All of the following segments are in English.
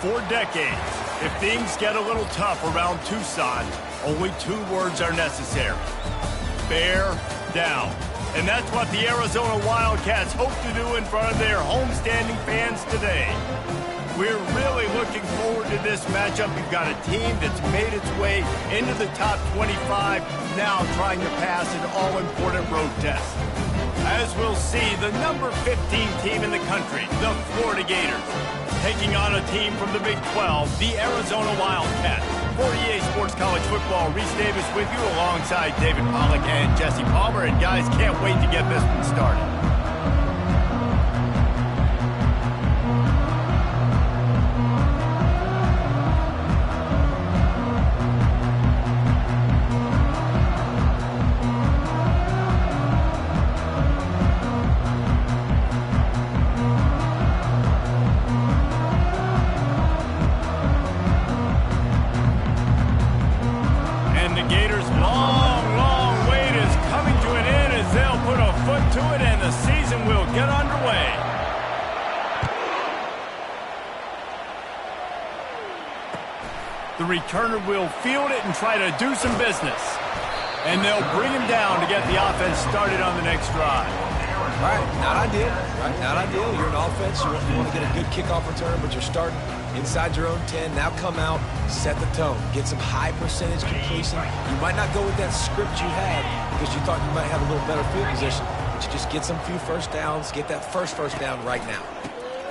For decades, if things get a little tough around Tucson, only 2 words are necessary. Bear down. And that's what the Arizona Wildcats hope to do in front of their homestanding fans today. We're really looking forward to this matchup. You've got a team that's made its way into the top 25, now trying to pass an all-important road test. As we'll see, the number 15 team in the country, the Florida Gators, taking on a team from the Big 12, the Arizona Wildcats. For EA Sports College Football, Reese Davis with you alongside David Pollack and Jesse Palmer. And guys, can't wait to get this one started. The returner will field it and try to do some business. And they'll bring him down to get the offense started on the next drive. All right, not ideal. Right, not ideal. You're an offense. You want to get a good kickoff return, but you're starting inside your own 10. Now come out, set the tone. Get some high percentage completion. You might not go with that script you had because you thought you might have a little better field position, but you just get some few first downs. Get that first down right now.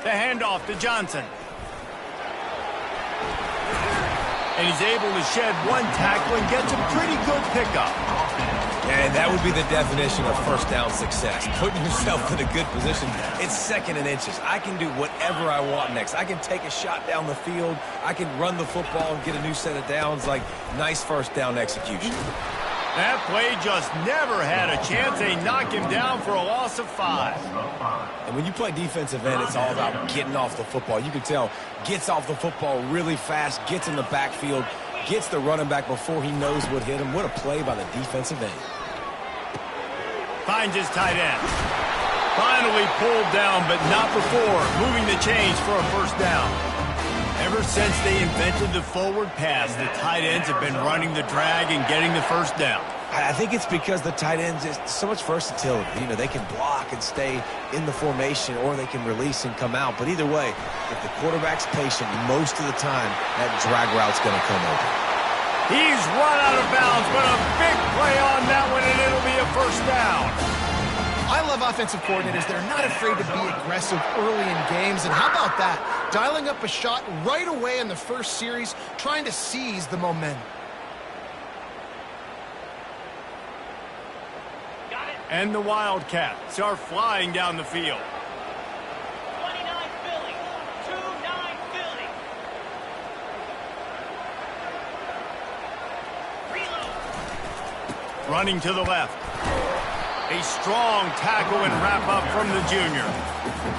The handoff to Johnson. And he's able to shed 1 tackle and gets a pretty good pickup. And that would be the definition of first down success. Putting yourself in a good position. It's 2nd and inches. I can do whatever I want next. I can take a shot down the field. I can run the football and get a new set of downs. Like, nice first down execution. That play just never had a chance. They knock him down for a loss of 5. And when you play defensive end, it's all about getting off the football. You can tell, gets off the football really fast, gets in the backfield, gets the running back before he knows what hit him. What a play by the defensive end. Finds his tight end. Finally pulled down, but not before moving the chains for a first down. Ever since they invented the forward pass, the tight ends have been running the drag and getting the first down. I think it's because the tight ends is so much versatility. You know, they can block and stay in the formation, or they can release and come out. But either way, if the quarterback's patient, most of the time, that drag route's going to come open. He's run out of bounds, but a big play on that one, and it'll be a first down. I love offensive coordinators. They're not afraid to be aggressive early in games. And how about that? Dialing up a shot right away in the first series, trying to seize the momentum. And the Wildcats are flying down the field. 29 Philly, 2-9 Philly. Reload. Running to the left. A strong tackle and wrap-up from the junior.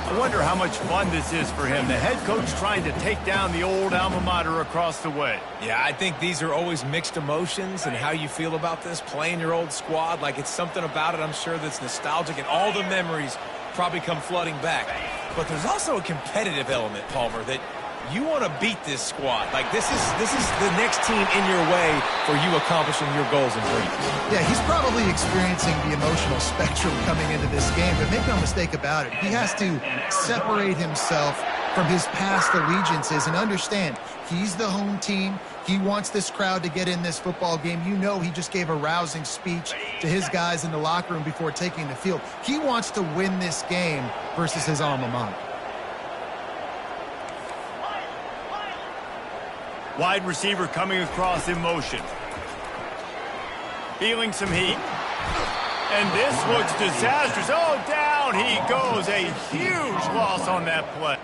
I wonder how much fun this is for him. The head coach trying to take down the old alma mater across the way. Yeah, I think these are always mixed emotions and how you feel about this, playing your old squad. Like, it's something about it, I'm sure, that's nostalgic, and all the memories probably come flooding back. But there's also a competitive element, Palmer, that you want to beat this squad. Like, this is the next team in your way for you accomplishing your goals and dreams. Yeah, he's probably experiencing the emotional spectrum coming into this game, but make no mistake about it. He has to separate himself from his past allegiances and understand he's the home team. He wants this crowd to get in this football game. You know, he just gave a rousing speech to his guys in the locker room before taking the field. He wants to win this game versus his alma mater. Wide receiver coming across in motion. Feeling some heat. And this looks disastrous. Oh, down he goes. A huge loss on that play.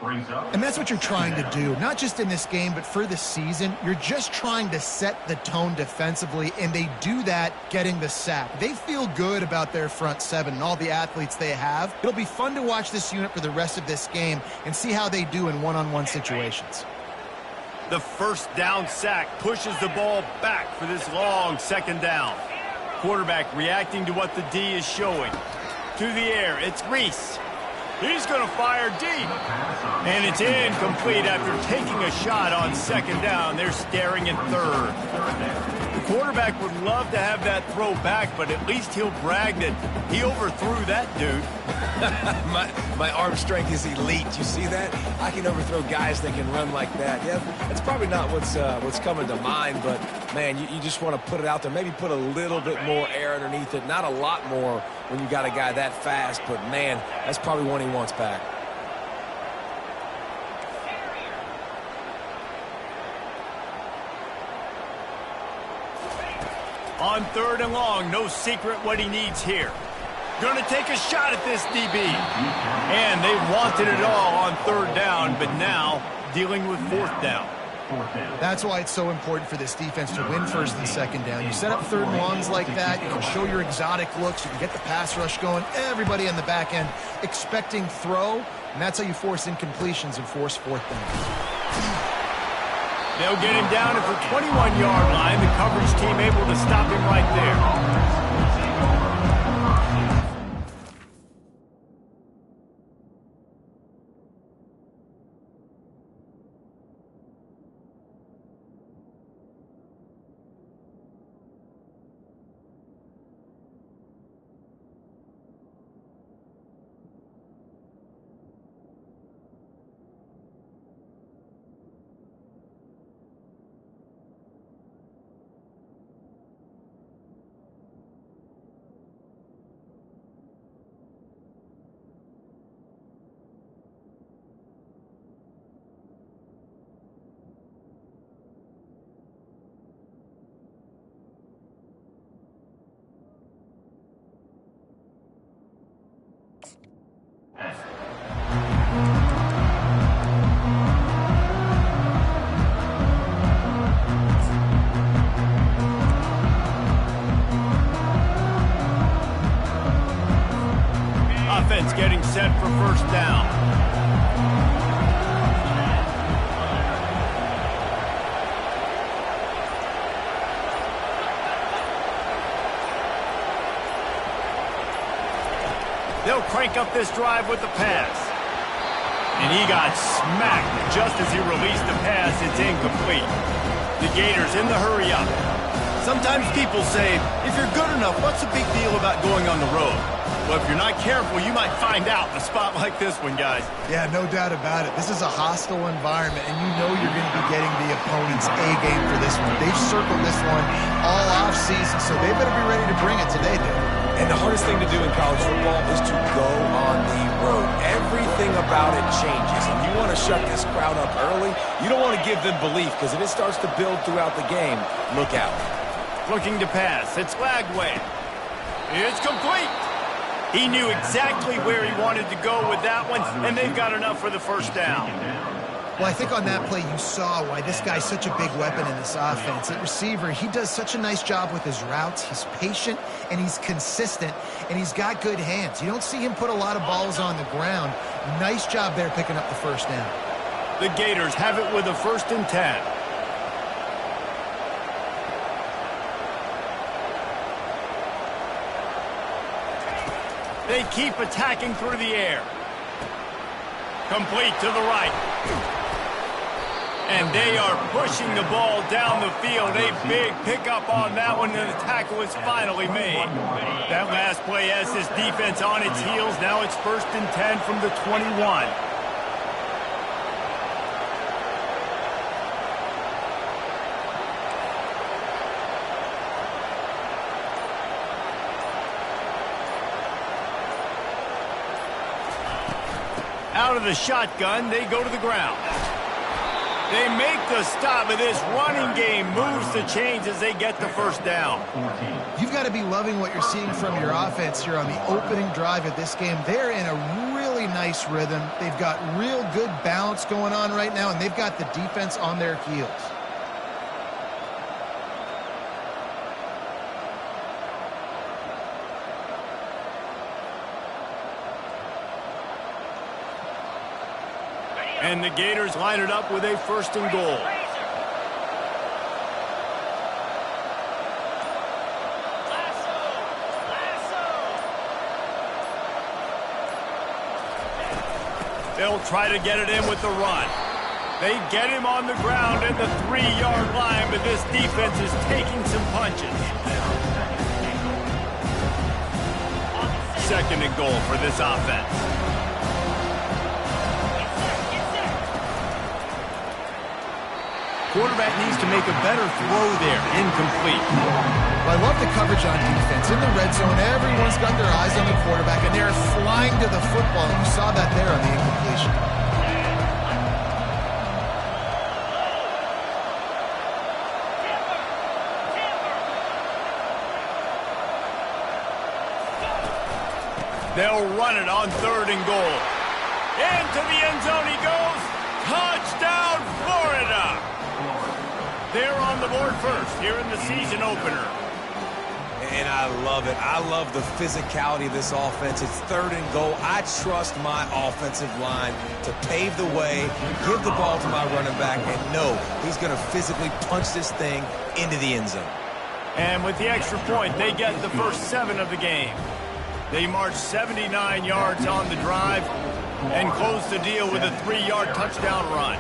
And that's what you're trying to do, not just in this game, but for the season. You're just trying to set the tone defensively, and they do that getting the sack. They feel good about their front seven and all the athletes they have. It'll be fun to watch this unit for the rest of this game and see how they do in one-on-one situations. The first down sack pushes the ball back for this long second down. Quarterback reacting to what the D is showing. To the air, it's Reese. He's going to fire deep. And it's incomplete after taking a shot on second down. They're staring at third. The quarterback would love to have that throw back, but at least he'll brag that he overthrew that dude. my arm strength is elite. You see that? I can overthrow guys that can run like that. Yeah, that's probably not what's coming to mind, but, man, you just want to put it out there. Maybe put a little bit more air underneath it. Not a lot more when you got a guy that fast, but, man, that's probably one he wants back. On third and long, no secret what he needs here. Going to take a shot at this DB. And they wanted it all on third down, but now dealing with fourth down. That's why it's so important for this defense to win first and second down. You set up third and longs like that, you can show your exotic looks, you can get the pass rush going, everybody on the back end expecting throw, and that's how you force incompletions and force fourth down. They'll get him down at the 21-yard line. The coverage team able to stop him right there. Offense getting set for first down. They'll crank up this drive with the pass. And he got smacked just as he released the pass. It's incomplete. The Gators in the hurry up. Sometimes people say, if you're good enough, what's the big deal about going on the road? Well, if you're not careful, you might find out in a spot like this one, guys. Yeah, no doubt about it. This is a hostile environment, and you know you're going to be getting the opponent's A-game for this one. They've circled this one all off-season, so they better be ready to bring it today, dude. And the hardest thing to do in college football is to go on the road. Everything about it changes, and you want to shut this crowd up early. You don't want to give them belief, because if it starts to build throughout the game, look out. Looking to pass. It's Lagway. It's complete. He knew exactly where he wanted to go with that one, and they've got enough for the first down. Well, I think on that play you saw why this guy's such a big weapon in this offense. At receiver, he does such a nice job with his routes. He's patient, and he's consistent, and he's got good hands. You don't see him put a lot of balls on the ground. Nice job there picking up the first down. The Gators have it with a 1st and 10. They keep attacking through the air. Complete to the right. And they are pushing the ball down the field. A big pickup on that one, and the tackle is finally made. That last play has this defense on its heels. Now it's 1st and 10 from the 21. Out of the shotgun, they go to the ground. They make the stop, but this running game moves the chains as they get the first down. You've got to be loving what you're seeing from your offense here on the opening drive of this game. They're in a really really nice rhythm. They've got real good balance going on right now, and they've got the defense on their heels. And the Gators line it up with a 1st and goal. They'll try to get it in with the run. They get him on the ground at the 3-yard line, but this defense is taking some punches. 2nd and goal for this offense. Quarterback needs to make a better throw there. Incomplete. Well, I love the coverage on defense. In the red zone, everyone's got their eyes on the quarterback, and they're flying to the football. You saw that there on the incompletion. They'll run it on 3rd and goal. Into the end zone he goes. Touchdown, Florida! They're on the board first here in the season opener. And I love it. I love the physicality of this offense. It's 3rd and goal. I trust my offensive line to pave the way, give the ball to my running back, and know he's going to physically punch this thing into the end zone. And with the extra point, they get the first 7 of the game. They march 79 yards on the drive and close the deal with a 3-yard touchdown run.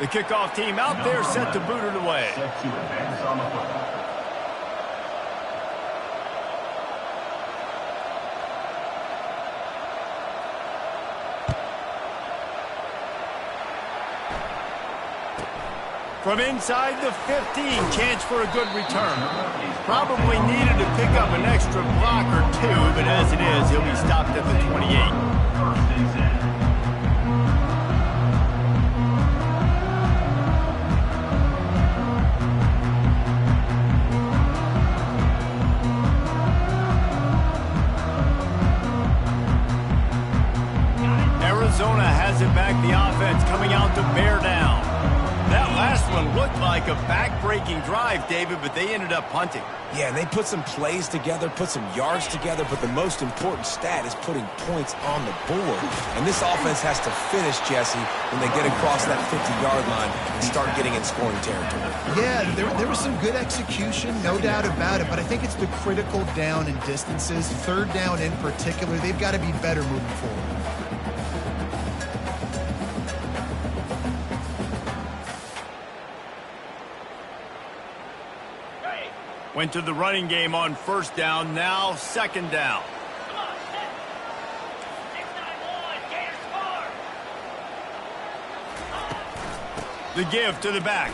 The kickoff team out there set to boot it away. From inside the 15, chance for a good return. Probably needed to pick up an extra block or 2, but as it is, he'll be stopped at the 28. Arizona has it back, the offense coming out to bear down. That last one looked like a back-breaking drive, David, but they ended up punting. Yeah, they put some plays together, put some yards together, but the most important stat is putting points on the board. And this offense has to finish, Jesse, when they get across that 50-yard line and start getting in scoring territory. Yeah, there was some good execution, no doubt about it, but I think it's the critical down and distances, 3rd down in particular. They've got to be better moving forward. Went to the running game on 1st down, now 2nd down. Come on, set. 6-9-1, Gators score. The give to the back.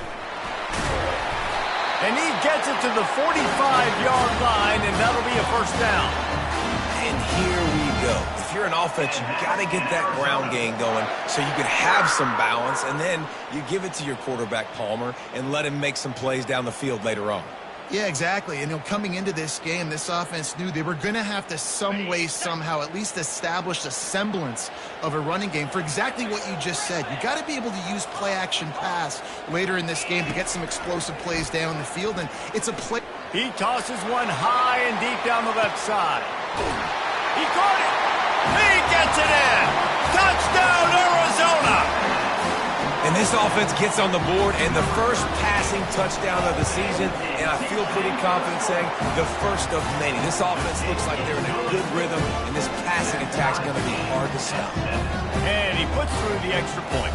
And he gets it to the 45-yard line, and that'll be a 1st down. And here we go. If you're an offense, you got to get that ground game going so you can have some balance, and then you give it to your quarterback, Palmer, and let him make some plays down the field later on. Yeah, exactly. And coming into this game, this offense knew they were going to have to some way, somehow, at least establish a semblance of a running game for exactly what you just said. You got to be able to use play-action pass later in this game to get some explosive plays down the field. And it's a play. He tosses one high and deep down the left side. He caught it. He gets it in. Touchdown, Arizona. And this offense gets on the board, and the first passing touchdown of the season, and I feel pretty confident saying the first of many. This offense looks like they're in a good rhythm, and this passing attack's going to be hard to stop. And he puts through the extra point.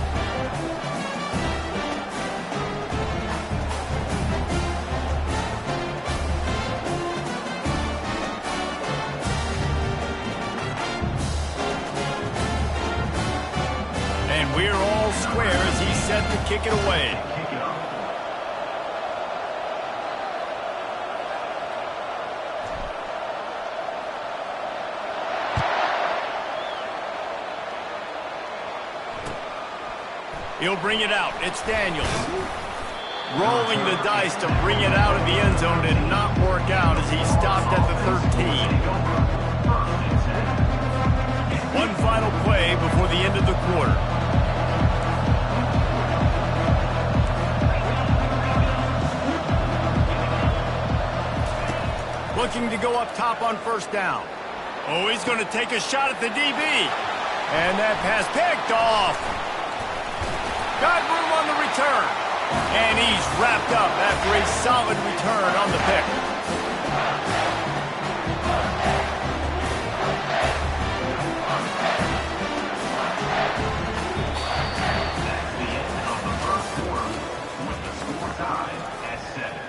final square as he's set to kick it away. He'll bring it out. It's Daniels. Rolling the dice to bring it out of the end zone did not work out as he stopped at the 13. One final play before the end of the quarter. Looking to go up top on first down. Oh, he's going to take a shot at the DB. And that pass picked off. Got room on the return. And he's wrapped up after a solid return on the pick. That's the end of the first quarter with the score tied at 7.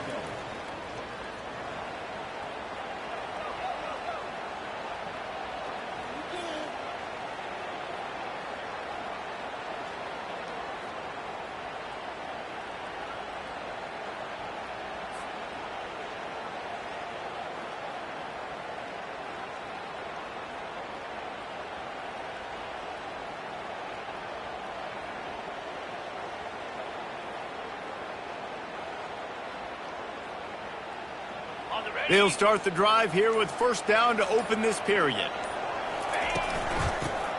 They'll start the drive here with first down to open this period.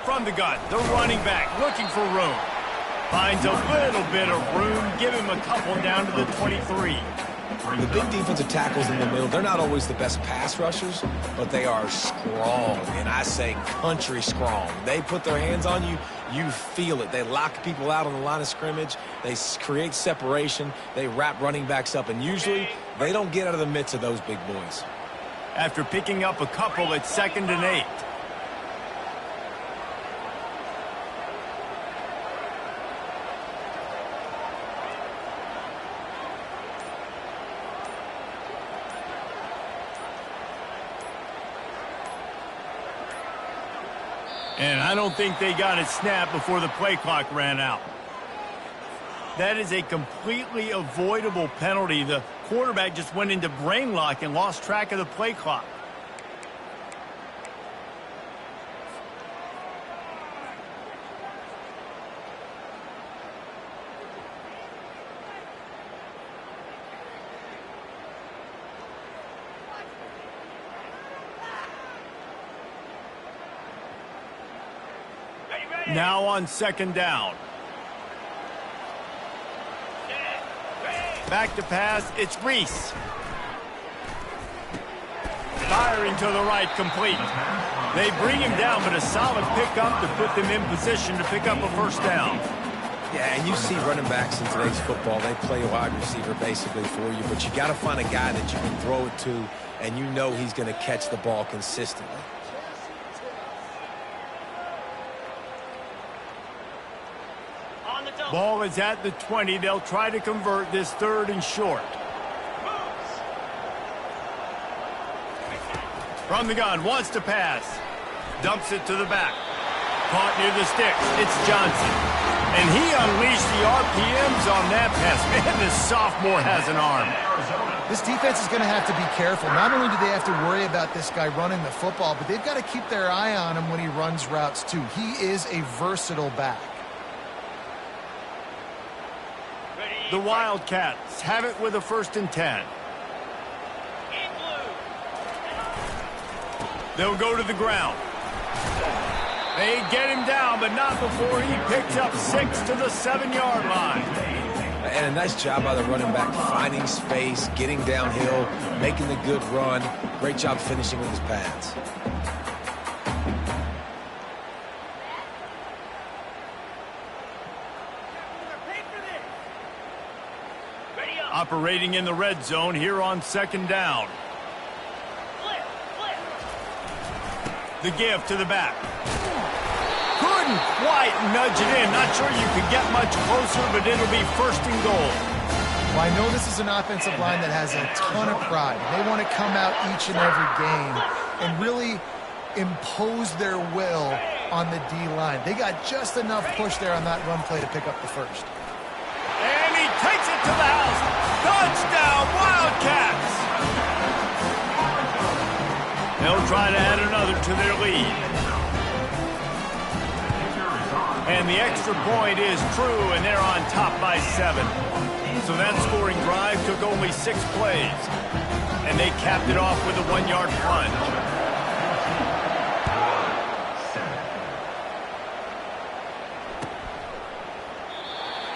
From the gun, the running back looking for room. Finds a little bit of room, give him a couple down to the 23. The big defensive tackles in the middle, they're not always the best pass rushers, but they are strong, and I say country strong. They put their hands on you, you feel it. They lock people out on the line of scrimmage. They create separation. They wrap running backs up, and usually they don't get out of the midst of those big boys. After picking up a couple, it's 2nd and 8. And I don't think they got it snapped before the play clock ran out. That is a completely avoidable penalty. The quarterback just went into brain lock and lost track of the play clock. Now on 2nd down. Back to pass, it's Reese. Firing to the right, complete. They bring him down, but a solid pickup to put them in position to pick up a first down. Yeah, and you see running backs in today's football, they play a wide receiver basically for you, but you got to find a guy that you can throw it to, and you know he's going to catch the ball consistently. Ball is at the 20. They'll try to convert this 3rd and short. From the gun, wants to pass. Dumps it to the back. Caught near the sticks. It's Johnson. And he unleashed the RPMs on that pass. Man, this sophomore has an arm. This defense is going to have to be careful. Not only do they have to worry about this guy running the football, but they've got to keep their eye on him when he runs routes too. He is a versatile back. The Wildcats have it with a 1st and 10. They'll go to the ground. They get him down, but not before he picks up 6 to the 7-yard line. And a nice job by the running back, finding space, getting downhill, making the good run. Great job finishing with his pads. Operating in the red zone here on 2nd down. The give to the back. Couldn't quite nudge it in. Not sure you could get much closer, but it'll be 1st and goal. Well, I know this is an offensive line that has a ton of pride. They want to come out each and every game and really impose their will on the D-line. They got just enough push there on that run play to pick up the first. And he takes it to the house. Touchdown, Wildcats! They'll try to add another to their lead. And the extra point is true, and they're on top by 7. So that scoring drive took only 6 plays. And they capped it off with a 1-yard plunge.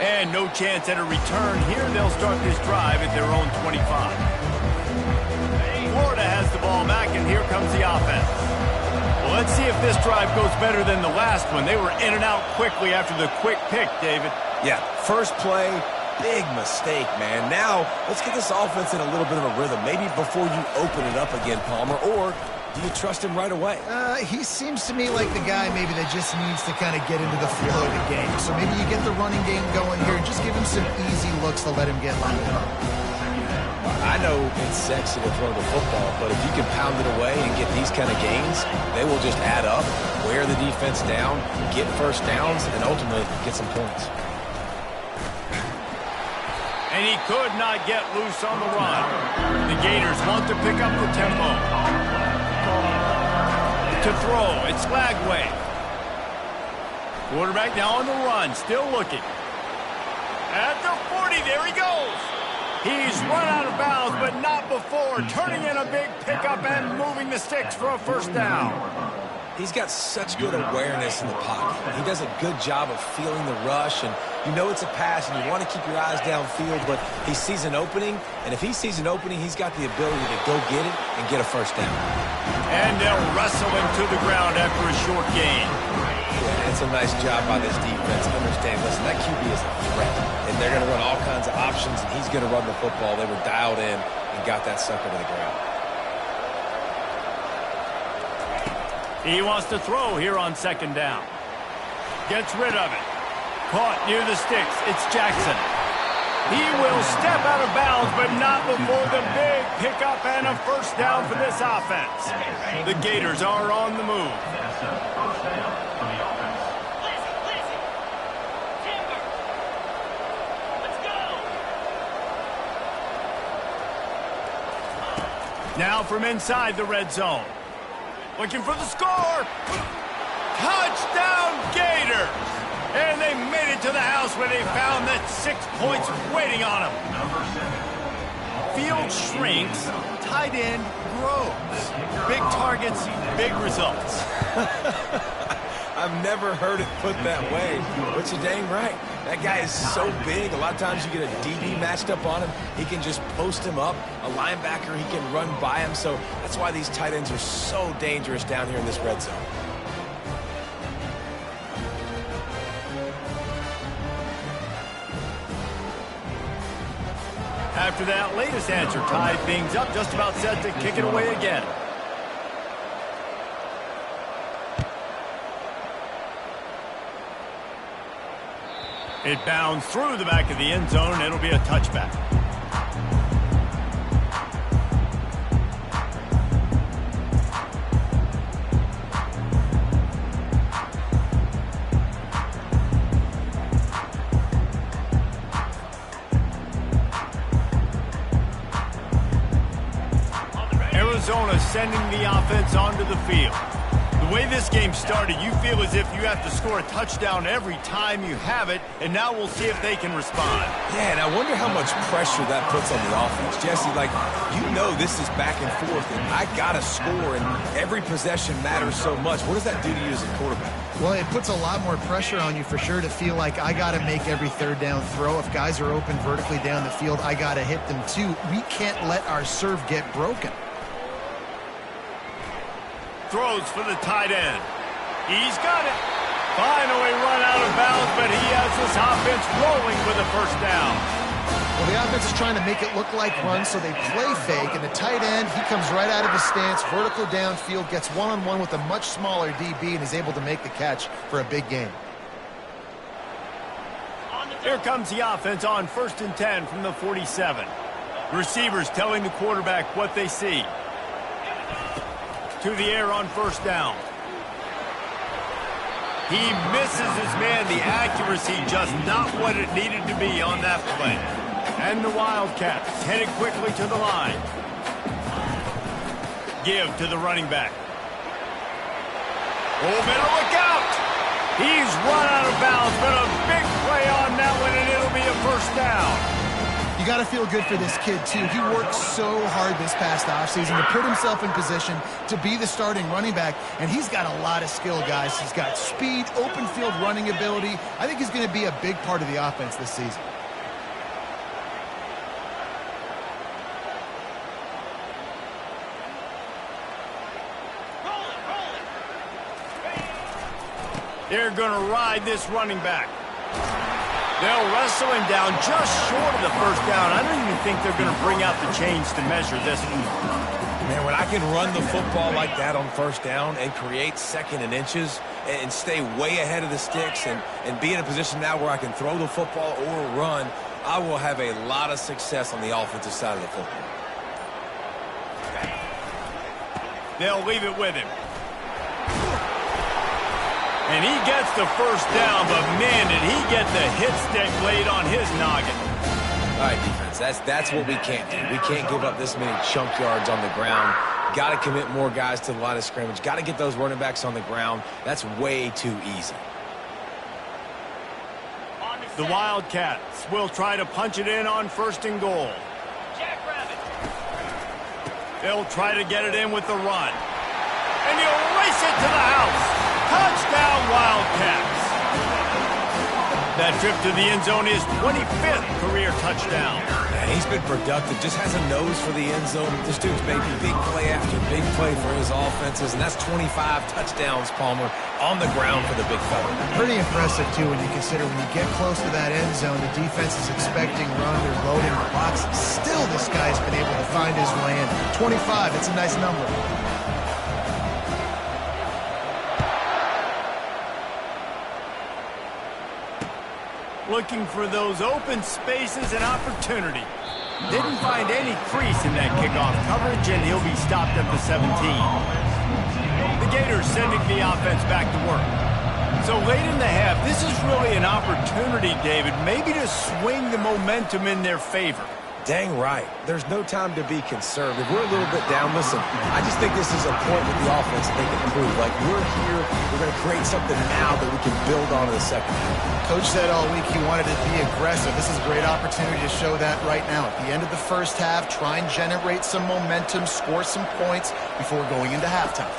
And no chance at a return here. They'll start this drive at their own 25. Florida has the ball back, and here comes the offense. Well, let's see if this drive goes better than the last one. They were in and out quickly after the quick pick, David. Yeah, first play, big mistake, man. Now, let's get this offense in a little bit of a rhythm. Maybe before you open it up again, Palmer, or do you trust him right away? He seems to me like the guy maybe that just needs to kind of get into the flow of the game. So maybe you get the running game going here and just give him some easy looks to let him get lined up. I know it's sexy to throw the football, but if you can pound it away and get these kind of gains, they will just add up, wear the defense down, get first downs, and ultimately get some points. And he could not get loose on the run. The Gators want to pick up the tempo. To throw, it's Lagway. Quarterback now on the run, still looking. At the 40, there he goes. He's run out of bounds, but not before. Turning in a big pickup and moving the sticks for a first down. He's got such good awareness in the pocket. He does a good job of feeling the rush, and you know it's a pass, and you want to keep your eyes downfield, but he sees an opening, and if he sees an opening, he's got the ability to go get it and get a first down. And they'll wrestle him to the ground after a short gain. Yeah, it's a nice job by this defense. Understand, listen, that QB is a threat, and they're going to run all kinds of options, and he's going to run the football. They were dialed in and got that sucker to the ground. He wants to throw here on second down. Gets rid of it. Caught near the sticks. It's Jackson. He will step out of bounds, but not before the big pickup and a first down for this offense. The Gators are on the move. Now from inside the red zone. Looking for the score. Touchdown, Gators! And they made it to the house where they found that 6 points waiting on them. Field shrinks, tight end grows. Big targets, big results. I've never heard it put that way, but you're dang right. That guy is so big. A lot of times you get a DB matched up on him. He can just post him up. A linebacker, he can run by him. So that's why these tight ends are so dangerous down here in this red zone. After that latest answer tied things up, just about set to kick it away again. It bounds through the back of the end zone, and it'll be a touchback. Arizona sending the offense onto the field. The way this game started, you feel as if you have to score a touchdown every time you have it, and now we'll see if they can respond. Yeah, and I wonder how much pressure that puts on the offense. Jesse, like, you know this is back and forth, and I got to score, and every possession matters so much. What does that do to you as a quarterback? Well, it puts a lot more pressure on you for sure to feel like I got to make every third down throw. If guys are open vertically down the field, I got to hit them too. We can't let our serve get broken. Throws for the tight end. He's got it. Finally run out of bounds, but he has this offense rolling with a first down. Well, the offense is trying to make it look like run, so they play fake, and the tight end, he comes right out of his stance, vertical downfield, gets one-on-one with a much smaller DB, and is able to make the catch for a big gain. Here comes the offense on 1st and 10 from the 47. Receivers telling the quarterback what they see. To the air on first down. He misses his man. The accuracy just not what it needed to be on that play. And the Wildcats headed quickly to the line. Give to the running back. Oh, better look out! He's run out of bounds, but a big play on that one, and it'll be a first down. You got to feel good for this kid, too. He worked so hard this past offseason to put himself in position to be the starting running back, and he's got a lot of skill, guys. He's got speed, open field running ability. I think he's going to be a big part of the offense this season. They're going to ride this running back. They'll wrestle him down just short of the first down. I don't even think they're going to bring out the chains to measure this one. Man, when I can run the football like that on first down and create second and inches and stay way ahead of the sticks and be in a position now where I can throw the football or run, I will have a lot of success on the offensive side of the football. They'll leave it with him. And he gets the first down, but man, did he get the hit stick laid on his noggin. All right, defense, that's what we can't do. We can't give up this many chunk yards on the ground. Got to commit more guys to the line of scrimmage. Got to get those running backs on the ground. That's way too easy. The Wildcats will try to punch it in on first and goal. They'll try to get it in with the run. And he'll race it to the house. Touchdown, Wildcats. That trip to the end zone is 25th career touchdown. Man, he's been productive, just has a nose for the end zone. This dude's made big play after big play for his offenses, and that's 25 touchdowns, Palmer, on the ground for the big fella. Pretty impressive, too, when you consider when you get close to that end zone, the defense is expecting run, they're loading the box. Still, this guy's been able to find his way in. 25, that's a nice number. Looking for those open spaces and opportunity. Didn't find any crease in that kickoff coverage, and he'll be stopped at the 17. The Gators sending the offense back to work. So late in the half, this is really an opportunity, David, maybe to swing the momentum in their favor. Dang right. There's no time to be conservative. We're a little bit down. Listen, I just think this is a point with the offense that they can improve. Like, we're here, we're going to create something now that we can build on in the second half. Coach said all week he wanted to be aggressive. This is a great opportunity to show that right now. At the end of the first half, try and generate some momentum, score some points before going into halftime.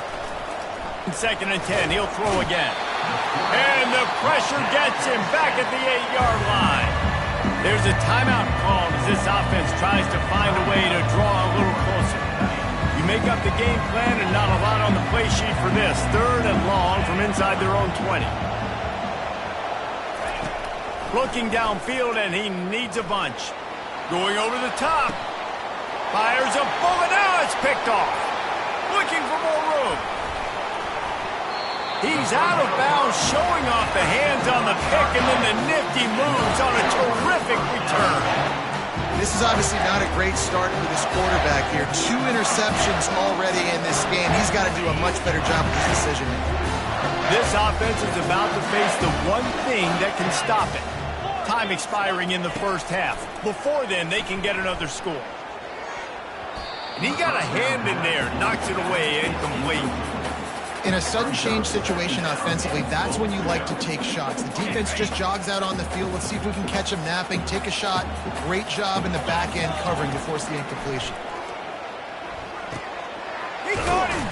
Second and 10, he'll throw again. And the pressure gets him back at the 8-yard line. There's a timeout called as this offense tries to find a way to draw a little closer. You make up the game plan and not a lot on the play sheet for this. Third and long from inside their own 20. Looking downfield, and he needs a bunch. Going over the top. Fires a bullet. Now it's picked off. Looking for more room. He's out of bounds, showing off the hands on the pick, and then the nifty moves on a terrific return. This is obviously not a great start for this quarterback here. 2 interceptions already in this game. He's got to do a much better job with his decision making. This offense is about to face the one thing that can stop it. Time expiring in the first half. Before then, they can get another score. And he got a hand in there, knocks it away, incomplete. In a sudden change situation offensively, that's when you like to take shots. The defense just jogs out on the field. Let's see if we can catch him napping, take a shot. Great job in the back end covering to force the incompletion. He got him.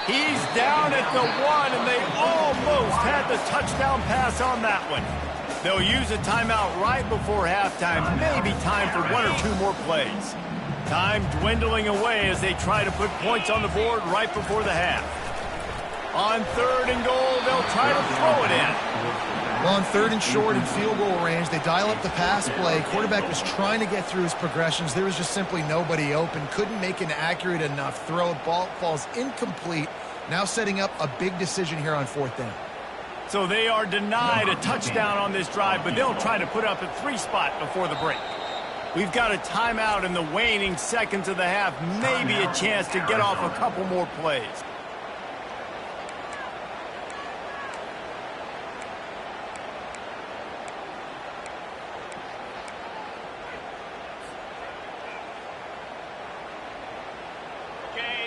He's down at the 1, and they almost had the touchdown pass on that one. They'll use a timeout right before halftime. Maybe time for 1 or 2 more plays. Time dwindling away as they try to put points on the board right before the half. On third and goal, they'll try to throw it in. Well, on third and short and field goal range, they dial up the pass play. Quarterback was trying to get through his progressions. There was just simply nobody open. Couldn't make an accurate enough throw. Ball falls incomplete. Now setting up a big decision here on fourth down. So they are denied a touchdown on this drive, but they'll try to put up a 3 spot before the break. We've got a timeout in the waning seconds of the half. Maybe a chance to get off a couple more plays.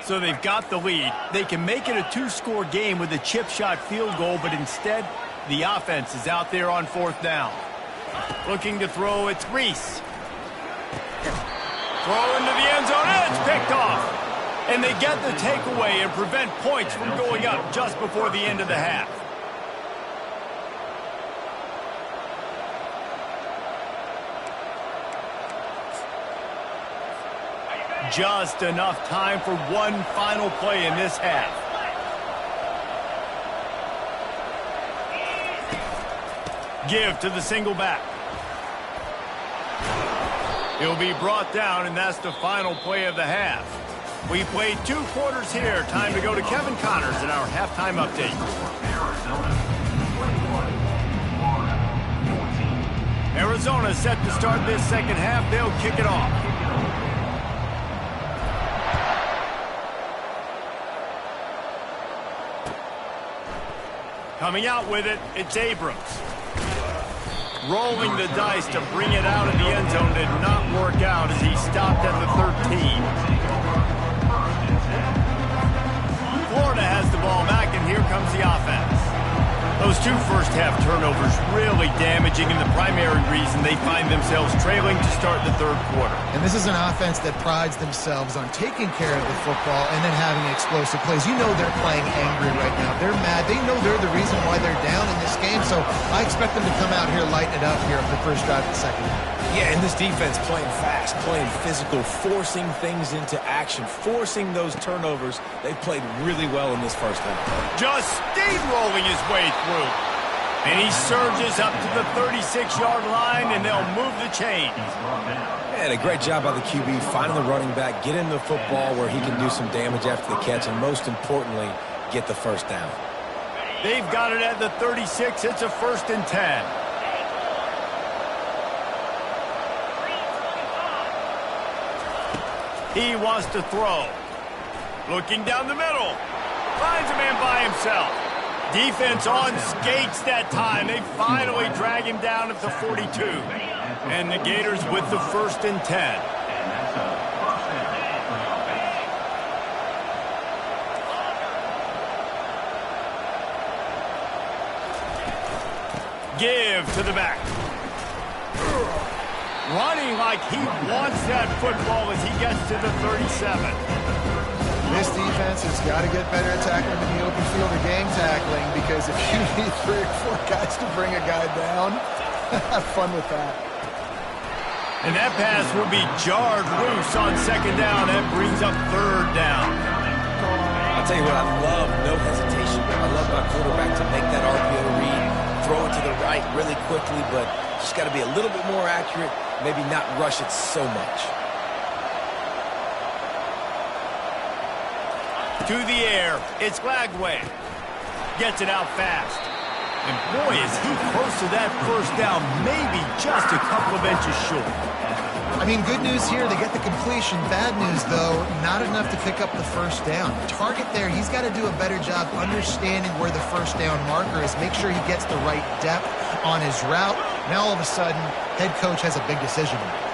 So they've got the lead. They can make it a two-score game with a chip shot field goal, but instead, the offense is out there on 4th down. Looking to throw, it's Reese. Throw into the end zone, and it's picked off. And they get the takeaway and prevent points from going up just before the end of the half. Just enough time for one final play in this half. Give to the single back. He'll be brought down, and that's the final play of the half. We played 2 quarters here. Time to go to Kevin Connors in our halftime update. Arizona set to start this second half. They'll kick it off. Coming out with it, it's Abrams. Rolling the dice to bring it out of the end zone did not work out as he stopped at the 13. Florida has the ball back, and here comes the offense. Those 2 first-half turnovers really damaging, and the primary reason they find themselves trailing to start the 3rd quarter. And this is an offense that prides themselves on taking care of the football and then having explosive plays. You know they're playing angry right now. They're mad. They know they're the reason why they're down in this game, so I expect them to come out here, lighten it up here for the first drive of the second half. Yeah, and this defense playing fast, playing physical, forcing things into action, forcing those turnovers. They've played really well in this first half. Just steamrolling his way through. And he surges up to the 36-yard line, and they'll move the chain. And a great job by the QB, finding the running back, get him the football where he can do some damage after the catch, and most importantly, get the first down. They've got it at the 36. It's a 1st and 10. He wants to throw. Looking down the middle. Finds a man by himself. Defense on skates that time. They finally drag him down at the 42. And the Gators with the 1st and 10. Give to the back. Running like he wants that football as he gets to the 37. This defense has got to get better at tackling in the open field or game tackling, because if you need 3 or 4 guys to bring a guy down, have fun with that. And that pass will be jarred loose on 2nd down. That brings up 3rd down. I'll tell you what, I love no hesitation. I love my quarterback to make that RPO read, throw it to the right really quickly, but just got to be a little bit more accurate, maybe not rush it so much. To the air, it's Glagway. Gets it out fast. And boy, is he close to that first down, maybe just a couple of inches short. I mean, good news here, they get the completion. Bad news, though, not enough to pick up the first down. Target there, he's got to do a better job understanding where the first down marker is, make sure he gets the right depth on his route. Now, all of a sudden, head coach has a big decision to make.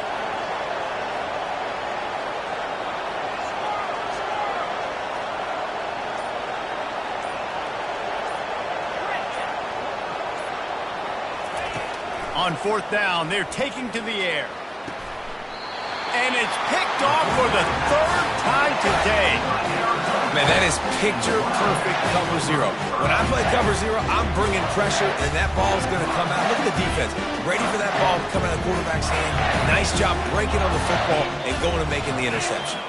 On 4th down, they're taking to the air. And it's picked off for the 3rd time today. Man, that is picture-perfect cover 0. When I play cover 0, I'm bringing pressure, and that ball's going to come out. Look at the defense. Ready for that ball to come out of the quarterback's hand. Nice job breaking on the football and going and making the interception.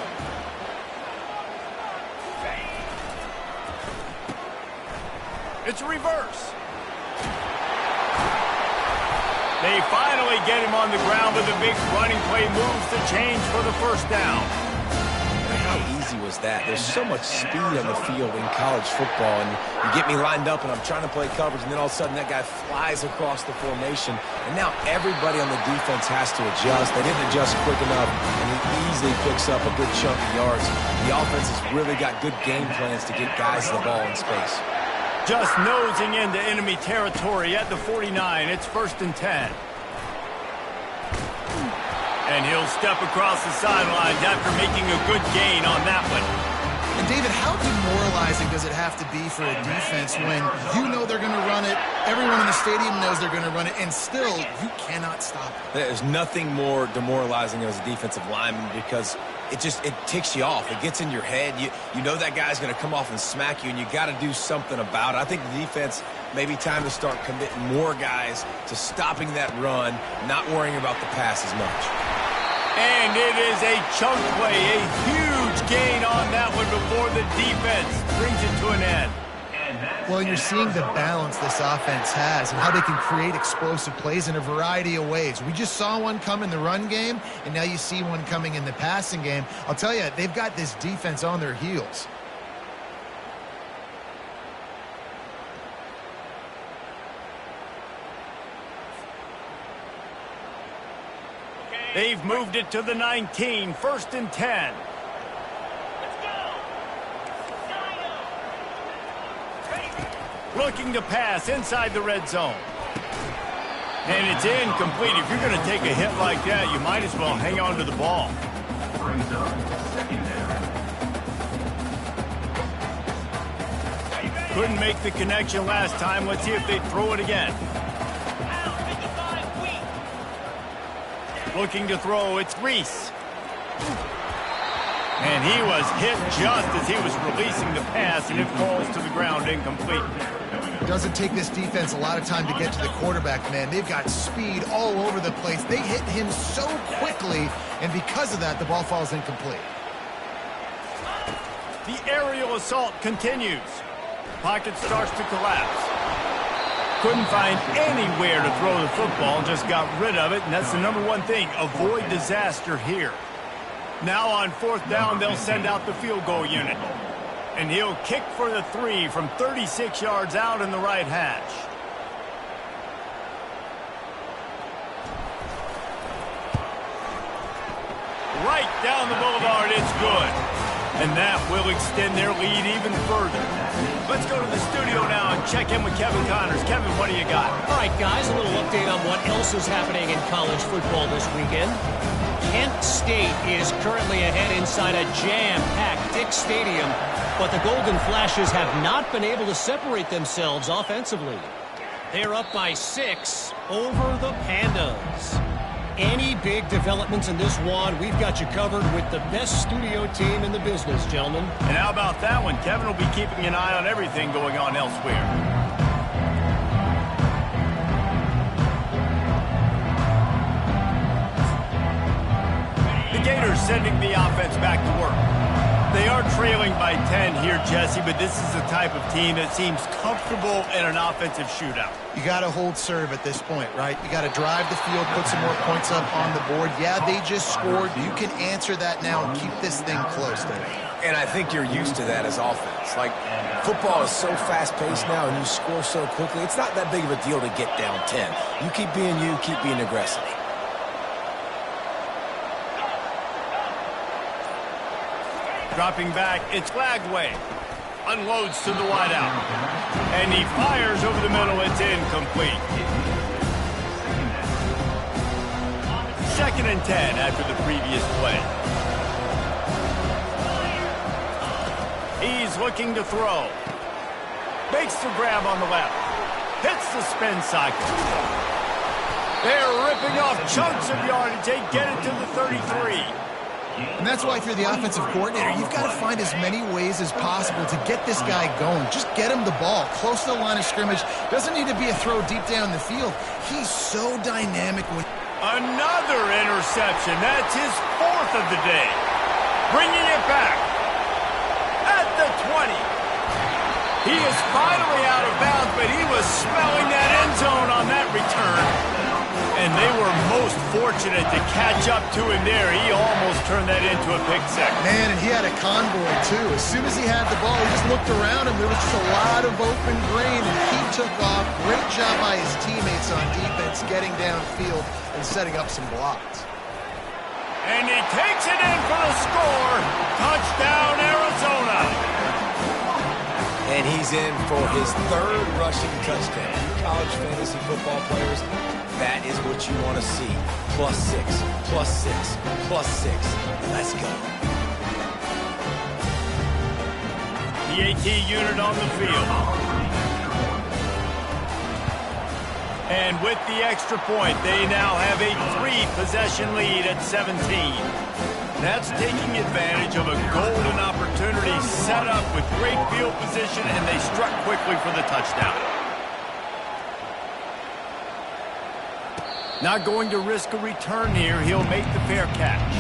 It's a reverse. They finally get him on the ground, but the big running play moves the chains for the first down. How easy was that? There's so much speed on the field in college football, and you get me lined up, and I'm trying to play coverage, and then all of a sudden that guy flies across the formation, and now everybody on the defense has to adjust. They didn't adjust quick enough, and he easily picks up a good chunk of yards. The offense has really got good game plans to get guys the ball in space. Just nosing into enemy territory at the 49. It's 1st and 10. And he'll step across the sidelines after making a good gain on that one. And David, how demoralizing does it have to be for a defense when you know they're going to run it, everyone in the stadium knows they're going to run it, and still you cannot stop it? There's nothing more demoralizing as a defensive lineman because it ticks you off. It gets in your head. You know that guy's going to come off and smack you, and you got to do something about it. I think the defense maybe time to start committing more guys to stopping that run, not worrying about the pass as much. And it is a chunk play, a huge gain on that one before the defense brings it to an end. Well, you're seeing the balance this offense has and how they can create explosive plays in a variety of ways. We just saw one come in the run game, and now you see one coming in the passing game. I'll tell you, they've got this defense on their heels. They've moved it to the 19, 1st and 10. Looking to pass inside the red zone. And it's incomplete. If you're going to take a hit like that, you might as well hang on to the ball. Brings up secondary. Couldn't make the connection last time. Let's see if they throw it again. Looking to throw, it's Reese. And he was hit just as he was releasing the pass, and it falls to the ground incomplete. It doesn't take this defense a lot of time to get to the quarterback, man. They've got speed all over the place. They hit him so quickly, and because of that, the ball falls incomplete. The aerial assault continues. Pocket starts to collapse. Couldn't find anywhere to throw the football, just got rid of it, and that's the number one thing. Avoid disaster here. Now on 4th down, they'll send out the field goal unit. And he'll kick for the 3 from 36 yards out in the right hash. Right down the boulevard, it's good. And that will extend their lead even further. Let's go to the studio now and check in with Kevin Connors. Kevin, what do you got? All right, guys, a little update on what else is happening in college football this weekend. Kent State is currently ahead inside a jam-packed Dick Stadium, but the Golden Flashes have not been able to separate themselves offensively. They're up by 6 over the Pandas. Any big developments in this one, we've got you covered with the best studio team in the business, gentlemen. And how about that one? Kevin will be keeping an eye on everything going on elsewhere. The Gators sending the offense back to work. They are trailing by 10 here, Jesse, but this is the type of team that seems comfortable in an offensive shootout. You got to hold serve at this point, right? You got to drive the field, put some more points up on the board. Yeah, they just scored. You can answer that now and keep this thing close to it. And I think you're used to that as offense. Like, football is so fast-paced now and you score so quickly, it's not that big of a deal to get down 10. You keep being you, keep being aggressive. Dropping back, it's Flagway. Unloads to the wideout. And he fires over the middle. It's incomplete. 2nd and 10 after the previous play. He's looking to throw. Makes the grab on the left. Hits the spin cycle. They're ripping off chunks of yardage. They get it to the 33. And that's why if you're the offensive coordinator, you've got to find as many ways as possible to get this guy going. Just get him the ball close to the line of scrimmage. Doesn't need to be a throw deep down the field. He's so dynamic with... Another interception. That's his 4th of the day. Bringing it back at the 20. He is finally out of bounds, but he was smelling that end zone on that return. And they were most fortunate to catch up to him there. He almost turned that into a pick six. Man, and he had a convoy, too. As soon as he had the ball, he just looked around him. There was just a lot of open grain, and he took off. Great job by his teammates on defense, getting downfield and setting up some blocks. And he takes it in for the score. Touchdown, Arizona. And he's in for his 3rd rushing touchdown. College fantasy football players, that is what you want to see. +6, +6, +6. Let's go. PAT unit on the field. And with the extra point, they now have a 3-possession lead at 17. That's taking advantage of a golden opportunity set up with great field position, and they struck quickly for the touchdown. Not going to risk a return here. He'll make the fair catch.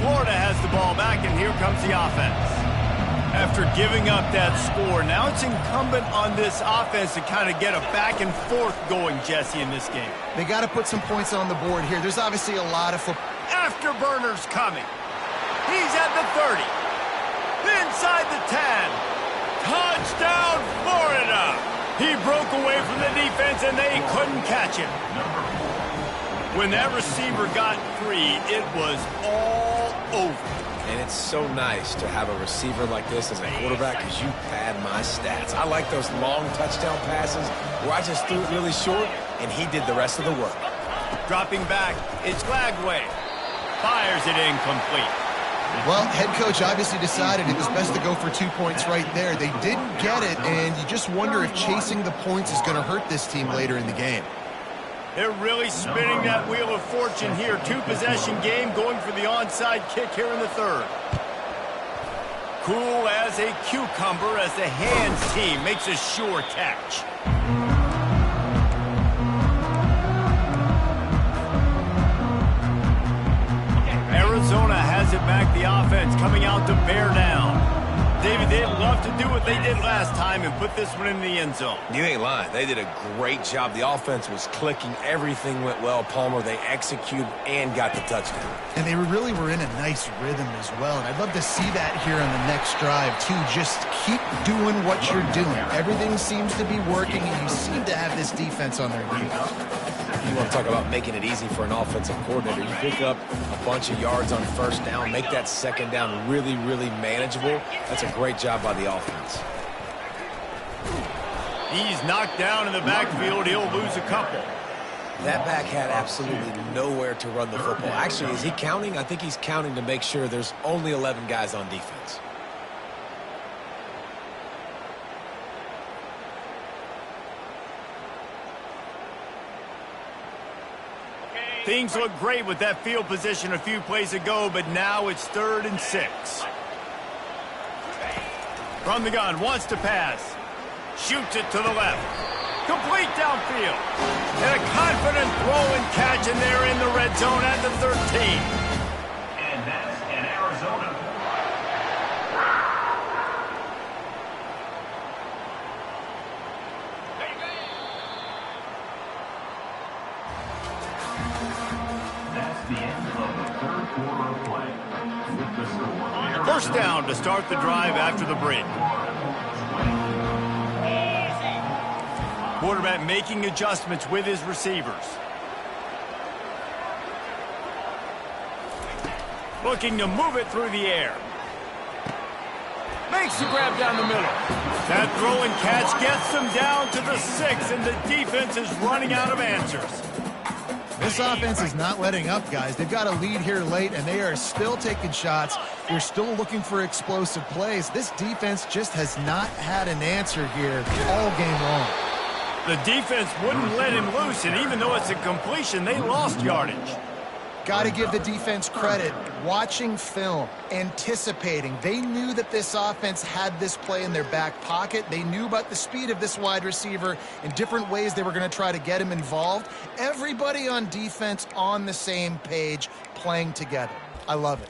Florida has the ball back, and here comes the offense. After giving up that score, now it's incumbent on this offense to kind of get a back and forth going, Jesse, in this game. They got to put some points on the board here. There's obviously a lot of football. Afterburners coming. He's at the 30. Inside the 10. Touchdown, Florida. He broke away from the defense, and they couldn't catch him. When that receiver got free, it was all over. And it's so nice to have a receiver like this as a quarterback because you pad my stats. I like those long touchdown passes where I just threw it really short, and he did the rest of the work. Dropping back, it's Glagway. Fires it incomplete. Well, head coach obviously decided it was best to go for 2 points right there. They didn't get it, and you just wonder if chasing the points is going to hurt this team later in the game. They're really spinning that wheel of fortune here. 2-possession game, going for the onside kick here in the third. Cool as a cucumber as the hands team makes a sure catch. Arizona has it back, the offense coming out to bear down. David, they'd love to do what they did last time and put this one in the end zone. You ain't lying. They did a great job. The offense was clicking. Everything went well, Palmer. They executed and got the touchdown. And they really were in a nice rhythm as well. And I'd love to see that here on the next drive, too. Just keep doing what you're doing. Everything seems to be working, and you seem to have this defense on their heels. You want to talk about making it easy for an offensive coordinator. You pick up a bunch of yards on first down, make that second down really, really manageable. That's a great job by the offense. He's knocked down in the backfield. He'll lose a couple. That back had absolutely nowhere to run the football. Actually, is he counting? I think he's counting to make sure there's only 11 guys on defense. Things look great with that field position a few plays ago, but now it's 3rd and 6. From the gun, wants to pass. Shoots it to the left. Complete downfield. And a confident throw and catch, and they're in the red zone at the 13. And that's in Arizona. That's the end of the 3rd quarter of play. With the score. First down to start the drive after the break. Quarterback making adjustments with his receivers. Looking to move it through the air. Makes the grab down the middle. That throw and catch gets them down to the 6, and the defense is running out of answers. This offense is not letting up, guys. They've got a lead here late, and they are still taking shots. They're still looking for explosive plays. This defense just has not had an answer here all game long. The defense wouldn't let him loose, and even though it's a completion, they lost yardage. Got to give the defense credit. Watching film, anticipating. They knew that this offense had this play in their back pocket. They knew about the speed of this wide receiver and different ways they were going to try to get him involved. Everybody on defense on the same page, playing together. I love it.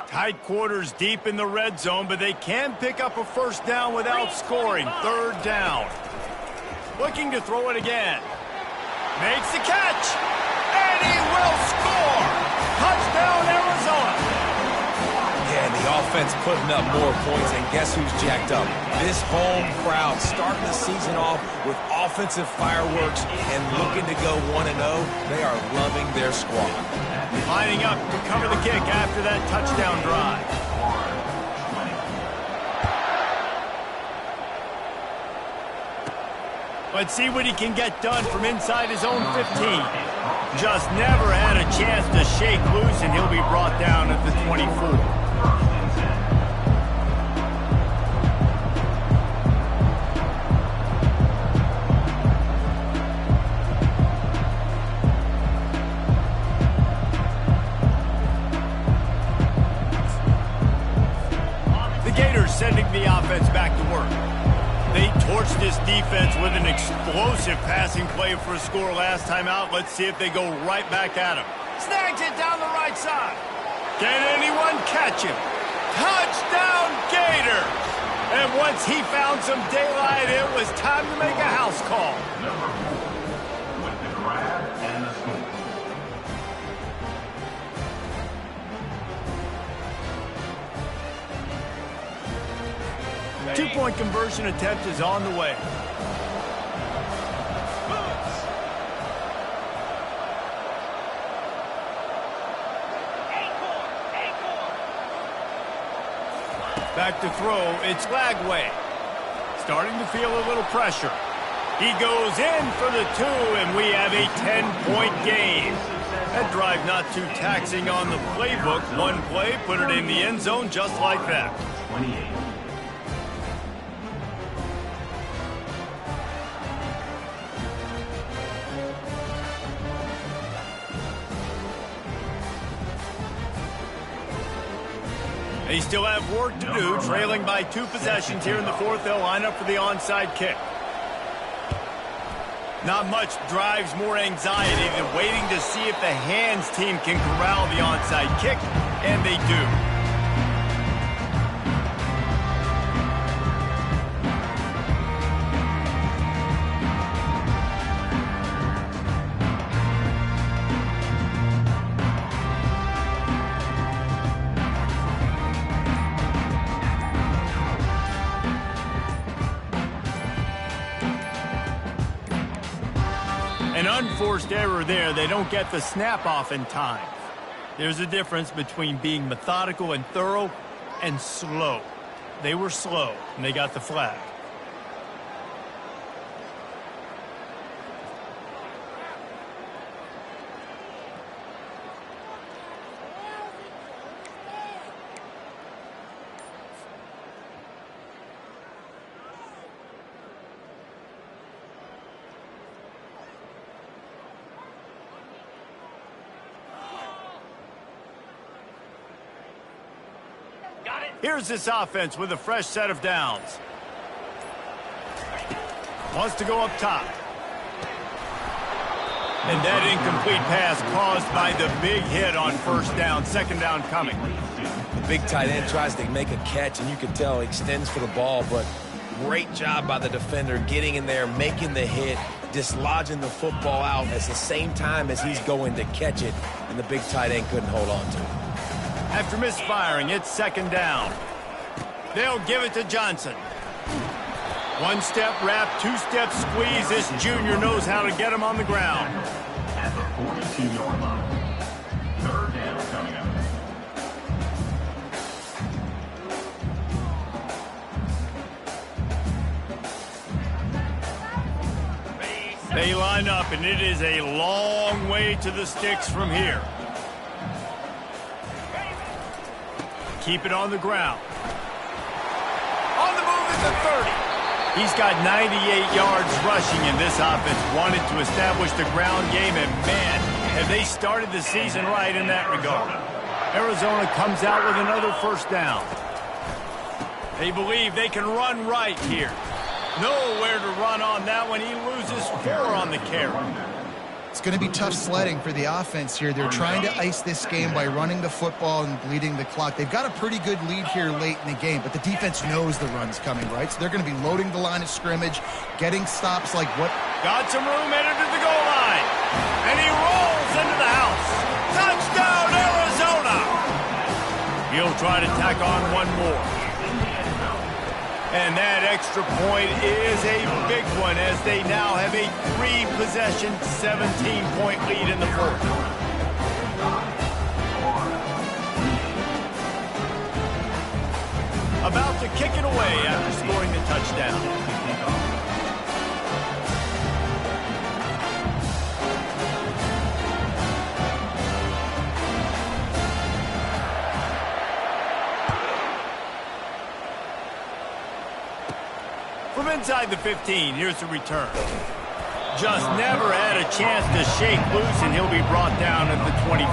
Tight quarters deep in the red zone, but they can pick up a first down without scoring. 3rd down. Looking to throw it again. Makes the catch. And he will score. Touchdown, Arizona. Yeah, and the offense putting up more points, and guess who's jacked up? This home crowd starting the season off with offensive fireworks and looking to go 1-0. They are loving their squad. Lining up to cover the kick after that touchdown drive. Let's see what he can get done from inside his own 15. Just never had a chance to shake loose, and he'll be brought down at the 24. The Gators sending the offense back to work. They torched this defense with an explosive passing play for a score last time out. Let's see if they go right back at him. Snags it down the right side. Can anyone catch him? Touchdown Gators! And once he found some daylight, it was time to make a house call. Number 4 with the grab and the score. 2-point conversion attempt is on the way. Back to throw, it's Lagway. Starting to feel a little pressure. He goes in for the 2, and we have a 10-point game. That drive not too taxing on the playbook. One play, put it in the end zone just like that. 28. They still have work to do, trailing by 2 possessions here in the 4th. They'll line up for the onside kick. Not much drives more anxiety than waiting to see if the hands team can corral the onside kick, and they do. An unforced error there. They don't get the snap off in time. There's a difference between being methodical and thorough and slow. They were slow, and they got the flag. Here's this offense with a fresh set of downs. Wants to go up top. And that incomplete pass caused by the big hit on first down. Second down coming. The big tight end tries to make a catch, and you can tell he extends for the ball, but great job by the defender getting in there, making the hit, dislodging the football out at the same time as he's going to catch it, and the big tight end couldn't hold on to it. After misfiring, it's second down. They'll give it to Johnson. One-step wrap, two-step squeeze. This junior knows how to get him on the ground. At the 42-yard line. Third down coming up. They line up, and it is a long way to the sticks from here. Keep it on the ground. On the move at the 30. He's got 98 yards rushing, and this offense wanted to establish the ground game, and man, have they started the season right in that regard. Arizona comes out with another first down. They believe they can run right here. Nowhere to run on that one. He loses 4 on the carry. It's going to be tough sledding for the offense here. They're trying to ice this game by running the football and bleeding the clock. They've got a pretty good lead here late in the game, but the defense knows the run's coming, right? So they're going to be loading the line of scrimmage, getting stops like what... Got some room, headed to the goal line. And he rolls into the house. Touchdown, Arizona! He'll try to tack on one more. And that extra point is a big one as they now have a 3-possession, 17-point lead in the fourth. kick it away after scoring the touchdown. From inside the 15, here's the return. Just never had a chance to shake loose, and he'll be brought down at the 24.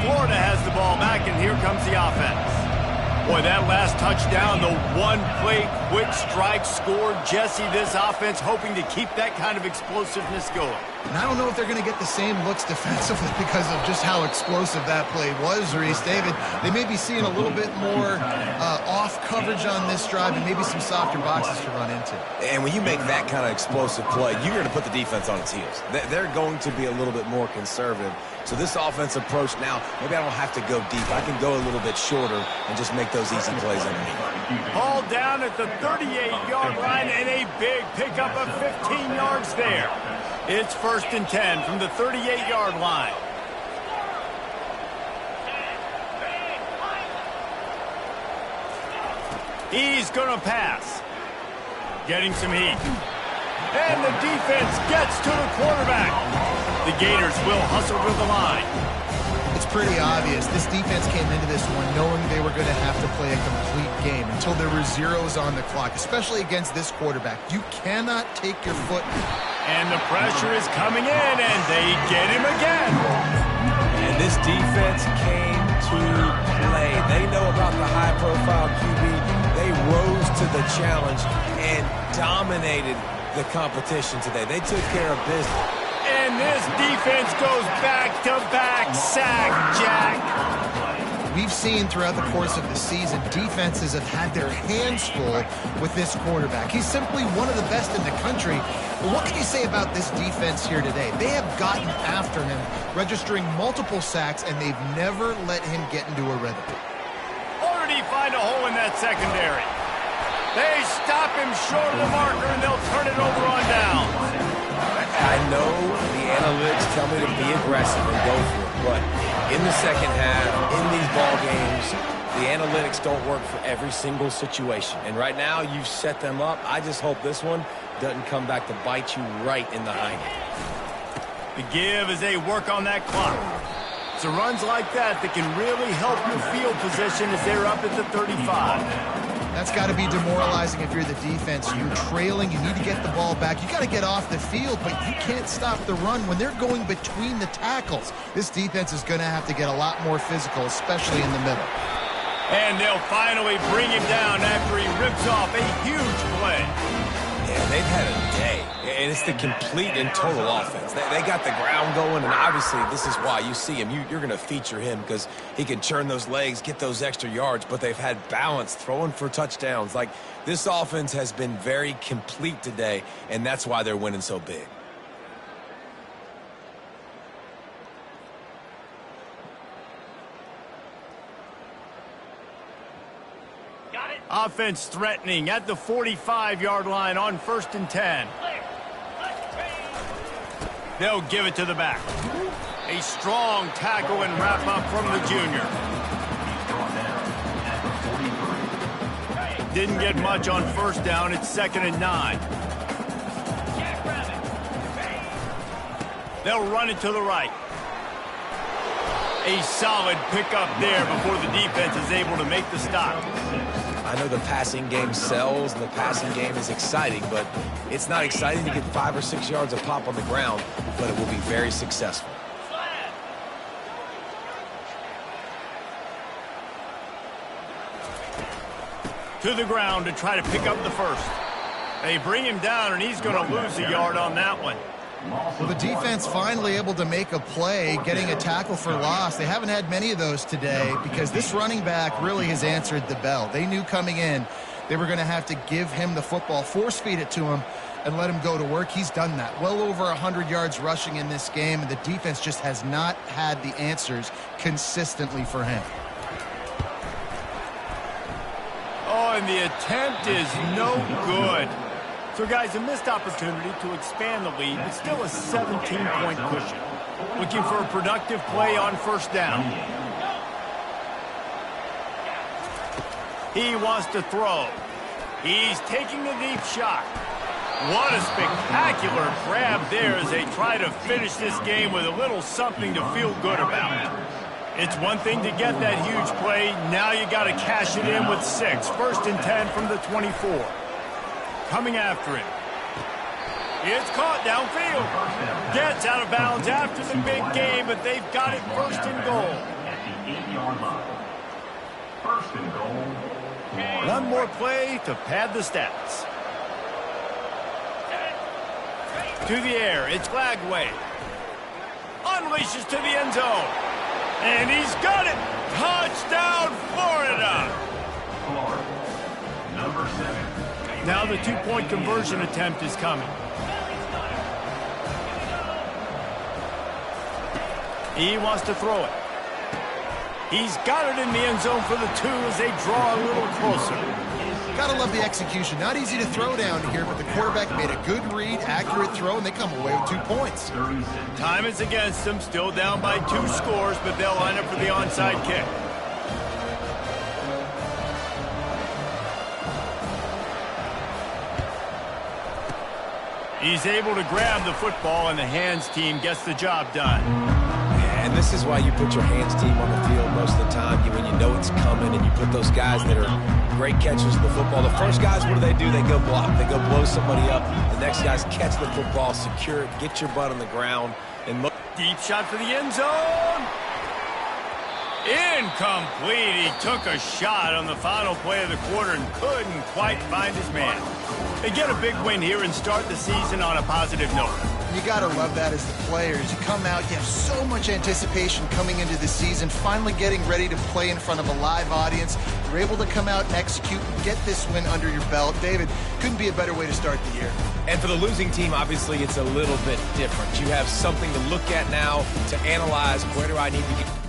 Florida has the ball back, and here comes the offense. Boy, that last touchdown, the one-play quick strike scored. Jesse, this offense hoping to keep that kind of explosiveness going. And I don't know if they're going to get the same looks defensively because of just how explosive that play was, Reese. David, they may be seeing a little bit more off coverage on this drive and maybe some softer boxes to run into. And when you make that kind of explosive play, you're going to put the defense on its heels. They're going to be a little bit more conservative. So this offense approach now, maybe I don't have to go deep. I can go a little bit shorter and just make those easy plays underneath. Ball down at the 38-yard line, and a big pickup of 15 yards there. It's 1st and 10 from the 38-yard line. He's going to pass. Getting some heat. And the defense gets to the quarterback. The Gators will hustle to the line. It's pretty obvious. This defense came into this one knowing they were going to have to play a complete game until there were zeros on the clock, especially against this quarterback. You cannot take your foot. And the pressure is coming in, and they get him again. And this defense came to play. They know about the high-profile QB. They rose to the challenge and dominated the competition today. They took care of business. And this defense goes back-to-back sack, Jack. We've seen throughout the course of the season, defenses have had their hands full with this quarterback. He's simply one of the best in the country. But what can you say about this defense here today? They have gotten after him, registering multiple sacks, and they've never let him get into a rhythm. Already find a hole in that secondary. They stop him short of the marker, and they'll turn it over on down. I know the analytics tell me to be aggressive and go for it, but in the second half, in these ball games, the analytics don't work for every single situation. And right now, you've set them up. I just hope this one doesn't come back to bite you right in the hind end. The give as they work on that clock. So runs like that can really help your field position as they're up at the 35. That's got to be demoralizing if you're the defense. You're trailing. You need to get the ball back. You got to get off the field, but you can't stop the run when they're going between the tackles. This defense is going to have to get a lot more physical, especially in the middle. And they'll finally bring him down after he rips off a huge play. Yeah, they've had a day, and it's the complete and total offense. They got the ground going, and obviously this is why you see him. You're going to feature him because he can churn those legs, get those extra yards, but they've had balance, throwing for touchdowns. Like, this offense has been very complete today, and that's why they're winning so big. Offense threatening at the 45-yard line on 1st and 10. They'll give it to the back. A strong tackle and wrap up from the junior. Didn't get much on 1st down. It's 2nd and 9. They'll run it to the right. A solid pickup there before the defense is able to make the stop. I know the passing game sells and the passing game is exciting, but it's not exciting to get 5 or 6 yards of pop on the ground, but it will be very successful. To the ground to try to pick up the first. They bring him down, and he's going to lose a yard on that one. Well, the defense finally able to make a play, getting a tackle for loss. They haven't had many of those today because this running back really has answered the bell. They knew coming in they were going to have to give him the football, force feed it to him, and let him go to work. He's done that. Well over 100 yards rushing in this game, and the defense just has not had the answers consistently for him. Oh, and the attempt is no good. So, guys, a missed opportunity to expand the lead, but still a 17-point cushion. Looking for a productive play on first down. He wants to throw. He's taking a deep shot. What a spectacular grab there as they try to finish this game with a little something to feel good about. It's one thing to get that huge play. Now you got to cash it in with 6. First and 10 from the 24. Coming after him. It's caught downfield. Gets out of bounds after the big game, but they've got it first and goal. At the 8-yard line. First and goal. One more play to pad the stats. To the air, it's Flagway. Unleashes to the end zone. And he's got it. Touchdown, Florida. Florida. Number 7. Now the 2-point conversion attempt is coming. He wants to throw it. He's got it in the end zone for the 2 as they draw a little closer. Gotta love the execution. Not easy to throw down here, but the quarterback made a good read, accurate throw, and they come away with 2 points. Time is against them. Still down by 2 scores, but they'll line up for the onside kick. He's able to grab the football, and the hands team gets the job done. And this is why you put your hands team on the field most of the time, when you know it's coming, and you put those guys that are great catchers of the football. The first guys, what do? They go block. They go blow somebody up. The next guys catch the football, secure it, get your butt on the ground, and look. Deep shot for the end zone. Incomplete. He took a shot on the final play of the quarter and couldn't quite find his man. They get a big win here and start the season on a positive note. You got to love that as the players. You come out, you have so much anticipation coming into the season, finally getting ready to play in front of a live audience. You're able to come out and execute and get this win under your belt. David, couldn't be a better way to start the year. And for the losing team, obviously, it's a little bit different. You have something to look at now to analyze. Where do I need to get?